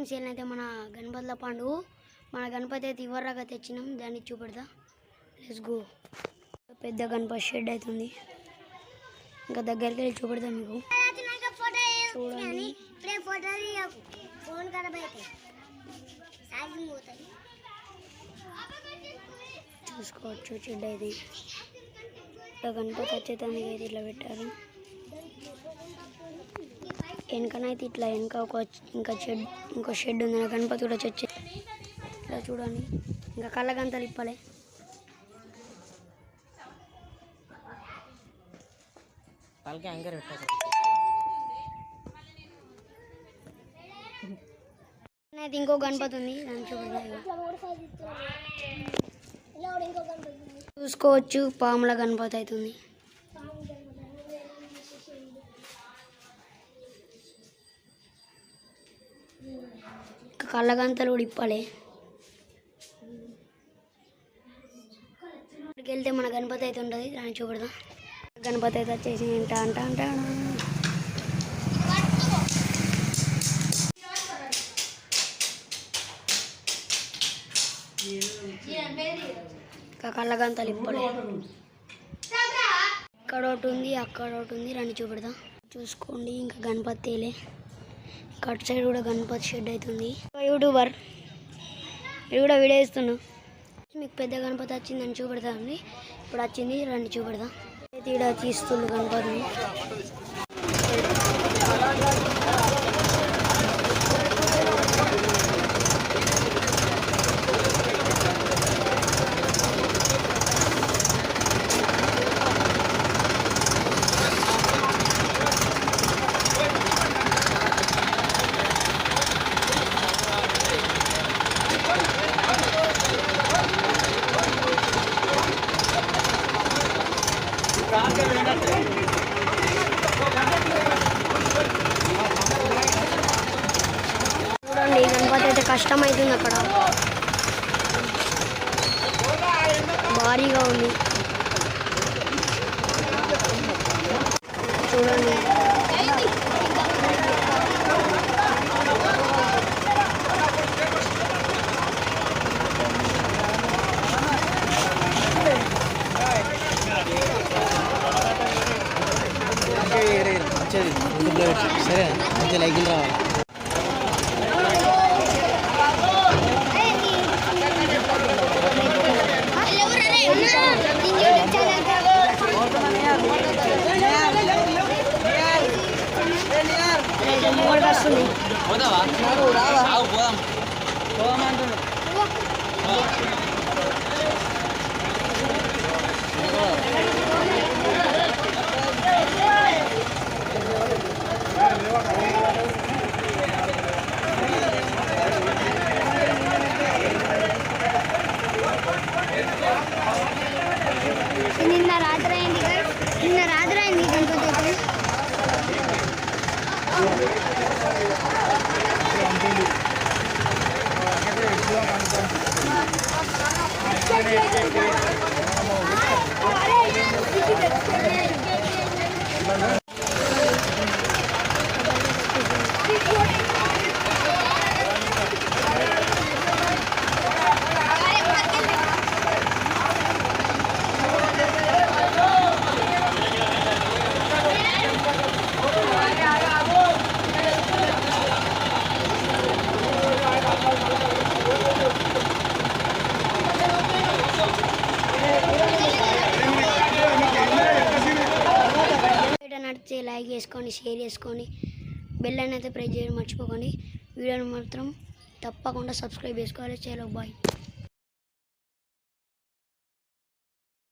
friends ఏనైతే మన గణపతుల పండుగ మన గణపతి అయితే ఇవ్వరాగా తెచ్చినాం దాన్ని చూపెడతా లెట్స్ గో పెద్ద గణపతి షెడ్ అవుతుంది ఇంకా దగ్గరికి వెళ్ళి చూపెడతా మీకు చూడండి చూసుకోవచ్చు షెడ్ అయితే గణపతి వచ్చేదానికి అయితే ఇట్లా పెట్టారు వెనకనైతే ఇట్లా వెనక ఇంకో షెడ్ ఉంది గణపతి కూడా వచ్చే ఇట్లా చూడండి ఇంకా కళ్ళగంతలు ఇప్పాలి అయితే ఇంకో గణపతి ఉంది దాన్ని చూసుకోవచ్చు పాముల గణపతి అవుతుంది కళ్ళగంతలు కూడా ఇప్పాలి ఇక్కడికి వెళ్తే మన గణపతి అయితే ఉంటుంది దాన్ని చూపెడదాం గణపతి అయితే వచ్చేసి అంట కళ్ళగంతలు ఇప్పాలి ఇక్కడ ఒకటి ఉంది అక్కడ ఒకటి ఉంది రండి చూపెడదాం చూసుకోండి ఇంకా గణపతి తేలే కట్ సైడ్ కూడా గణపతి షెడ్ అవుతుంది యూట్యూబర్ ఇది కూడా వీడియో ఇస్తున్నాను మీకు పెద్ద గణపతి వచ్చిందని చూపెడతాండి ఇప్పుడు వచ్చింది రండి చూపెడదాం అయితే ఇక్కడ తీస్తుండ్రు గణపతిని చూడండి గణపతి అయితే కష్టమవుతుంది అక్కడ భారీగా ఉంది చూడండి సరే మంచి లైకులు రావాలి నిన్న రాత్రి అయింది గణపతి నడిచే లైక్ చేసుకోండి షేర్ చేసుకొని బెల్ అయితే ప్రెస్ చేయడం మర్చిపోకండి వీడియోని మాత్రం తప్పకుండా సబ్స్క్రైబ్ చేసుకోవాలి చలో బాయ్